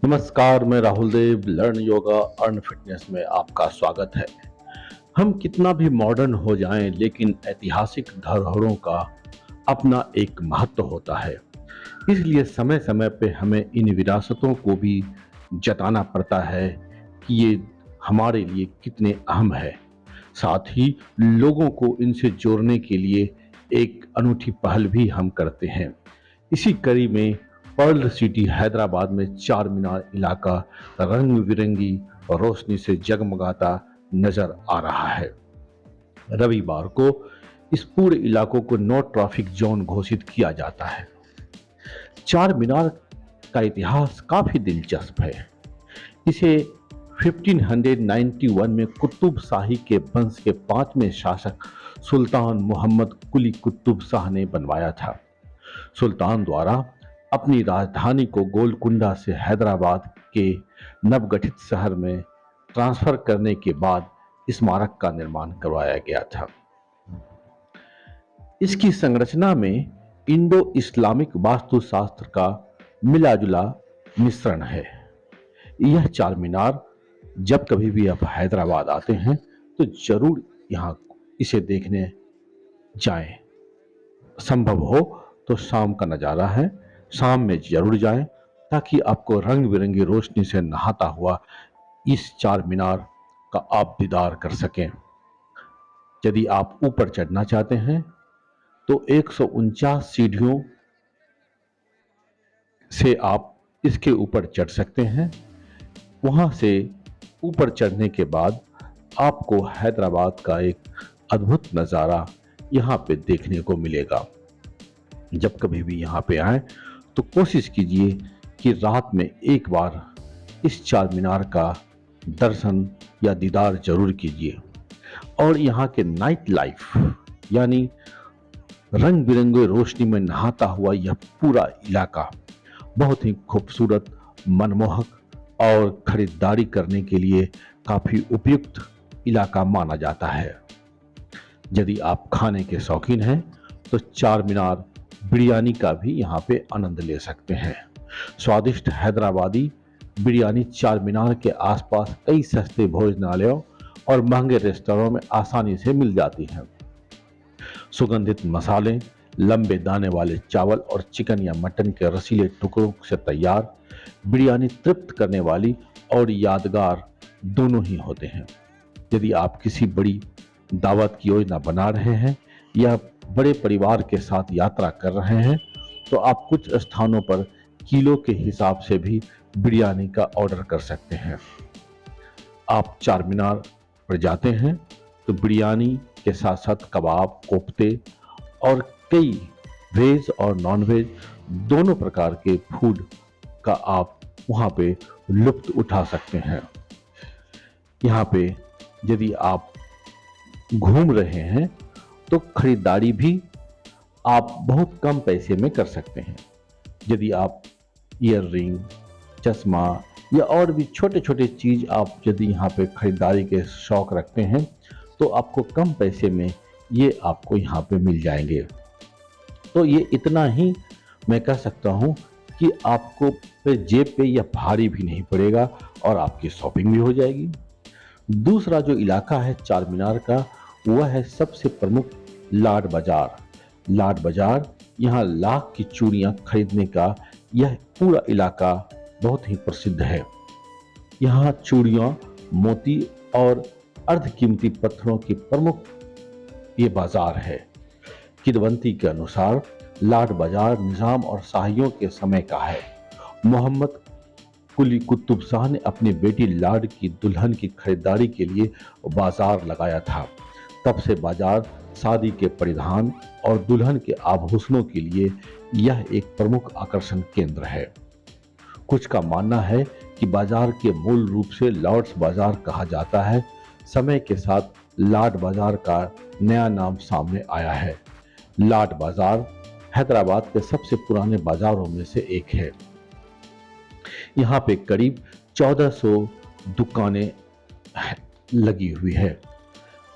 नमस्कार, मैं Rahul Dev learn yoga earn fitness में आपका स्वागत है। हम कितना भी मॉडर्न हो जाएं, लेकिन ऐतिहासिक धरोहरों का अपना एक महत्व होता है। इसलिए समय समय पे हमें इन विरासतों को भी जताना पड़ता है कि ये हमारे लिए कितने अहम है। साथ ही लोगों को इनसे जोड़ने के लिए एक अनूठी पहल भी हम करते हैं। इसी कड़ी में पर्ल सिटी हैदराबाद में चार मीनार इलाका रंग बिरंगी रोशनी से जगमगाता नजर आ रहा है। रविवार को इस पूरे इलाकों को नो ट्रैफिक जोन घोषित किया जाता है। चार मीनार का इतिहास काफी दिलचस्प है। इसे 1591 में कुतुब शाही के वंश के पांचवें शासक सुल्तान मोहम्मद कुली कुतुब शाह ने बनवाया था। सुल्तान द्वारा अपनी राजधानी को गोलकुंडा से हैदराबाद के नवगठित शहर में ट्रांसफर करने के बाद स्मारक का निर्माण करवाया गया था। इसकी संरचना में इंडो इस्लामिक वास्तुशास्त्र का मिला-जुला मिश्रण है। यह चार मीनार जब कभी भी आप हैदराबाद आते हैं तो जरूर यहाँ इसे देखने जाएं। संभव हो तो शाम का नज़ारा है, शाम में जरूर जाएं ताकि आपको रंग बिरंगी रोशनी से नहाता हुआ इस चार मीनार का आप दीदार कर सकें। यदि आप ऊपर चढ़ना चाहते हैं तो 149 सीढ़ियों से आप इसके ऊपर चढ़ सकते हैं। वहां से ऊपर चढ़ने के बाद आपको हैदराबाद का एक अद्भुत नज़ारा यहाँ पे देखने को मिलेगा। जब कभी भी यहाँ पे आए तो कोशिश कीजिए कि रात में एक बार इस चार मीनार का दर्शन या दीदार जरूर कीजिए। और यहाँ के नाइट लाइफ यानी रंग बिरंगे रोशनी में नहाता हुआ यह पूरा इलाका बहुत ही खूबसूरत, मनमोहक और खरीदारी करने के लिए काफी उपयुक्त इलाका माना जाता है। यदि आप खाने के शौकीन हैं तो चार मीनार बिरयानी का भी यहाँ पे आनंद ले सकते हैं। स्वादिष्ट हैदराबादी बिरयानी चार मीनार के आसपास कई सस्ते भोजनालयों और महंगे रेस्तरां में आसानी से मिल जाती हैं। सुगंधित मसाले, लंबे दाने वाले चावल और चिकन या मटन के रसीले टुकड़ों से तैयार बिरयानी तृप्त करने वाली और यादगार दोनों ही होते हैं। यदि आप किसी बड़ी दावत की योजना बना रहे हैं या बड़े परिवार के साथ यात्रा कर रहे हैं तो आप कुछ स्थानों पर किलो के हिसाब से भी बिरयानी का ऑर्डर कर सकते हैं। आप चार मीनार पर जाते हैं तो बिरयानी के साथ साथ कबाब, कोफ्ते और कई वेज और नॉन वेज दोनों प्रकार के फूड का आप वहाँ पे लुत्फ उठा सकते हैं। यहाँ पे यदि आप घूम रहे हैं तो खरीदारी भी आप बहुत कम पैसे में कर सकते हैं। यदि आप ईयर रिंग, चश्मा या और भी छोटे छोटे चीज़ आप यदि यहाँ पे खरीदारी के शौक रखते हैं तो आपको कम पैसे में ये आपको यहाँ पे मिल जाएंगे। तो ये इतना ही मैं कह सकता हूँ कि आपको पे जेब पे यह भारी भी नहीं पड़ेगा और आपकी शॉपिंग भी हो जाएगी। दूसरा जो इलाका है चार मीनार का वह है सबसे प्रमुख लाड बाजार। लाड बाजार यहाँ लाख की चूड़ियाँ खरीदने का यह पूरा इलाका बहुत ही प्रसिद्ध है। यहाँ चूड़ियाँ, मोती और अर्धकीमती पत्थरों की प्रमुख ये बाजार है। किदवंती के अनुसार लाड बाजार निजाम और शाहियों के समय का है। मोहम्मद कुली कुतुब शाह ने अपनी बेटी लाड की दुल्हन की खरीदारी के लिए बाजार लगाया था। तब से बाजार शादी के परिधान और दुल्हन के आभूषणों के लिए यह एक प्रमुख आकर्षण केंद्र है। कुछ का मानना है कि बाजार के मूल रूप से लॉर्ड्स बाजार कहा जाता है। समय के साथ लाड बाजार का नया नाम सामने आया है। लाड बाजार हैदराबाद के सबसे पुराने बाजारों में से एक है। यहाँ पे करीब 1400 दुकानें लगी हुई है।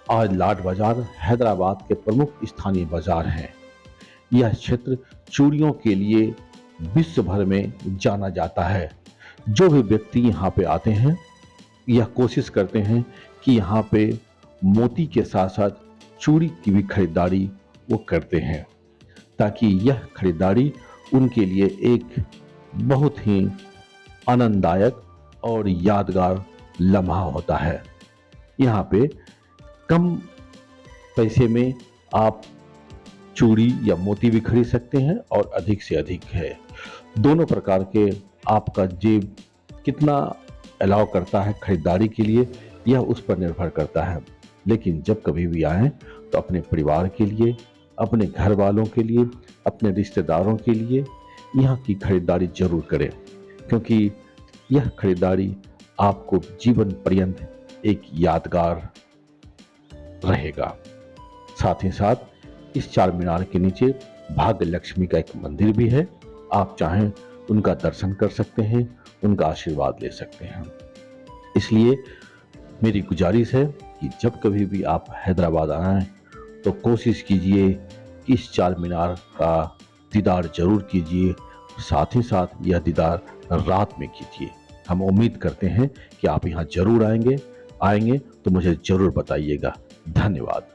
आज लाड बाजार हैदराबाद के प्रमुख स्थानीय बाजार हैं। यह क्षेत्र चूड़ियों के लिए विश्व भर में जाना जाता है। जो भी व्यक्ति यहाँ पे आते हैं यह कोशिश करते हैं कि यहाँ पे मोती के साथ साथ चूड़ी की भी खरीदारी वो करते हैं, ताकि यह खरीदारी उनके लिए एक बहुत ही आनंददायक और यादगार लम्हा होता है। यहाँ पे कम पैसे में आप चूड़ी या मोती भी खरीद सकते हैं और अधिक से अधिक है। दोनों प्रकार के आपका जेब कितना अलाउ करता है खरीदारी के लिए, यह उस पर निर्भर करता है। लेकिन जब कभी भी आएँ तो अपने परिवार के लिए, अपने घर वालों के लिए, अपने रिश्तेदारों के लिए यहाँ की खरीदारी जरूर करें, क्योंकि यह खरीदारी आपको जीवन पर्यंत एक यादगार रहेगा। साथ ही साथ इस चार मीनार के नीचे भाग्य लक्ष्मी का एक मंदिर भी है। आप चाहें उनका दर्शन कर सकते हैं, उनका आशीर्वाद ले सकते हैं। इसलिए मेरी गुजारिश है कि जब कभी भी आप हैदराबाद आएं तो कोशिश कीजिए कि इस चार मीनार का दीदार जरूर कीजिए। साथ ही साथ यह दीदार रात में कीजिए। हम उम्मीद करते हैं कि आप यहाँ जरूर आएंगे तो मुझे जरूर बताइएगा। धन्यवाद।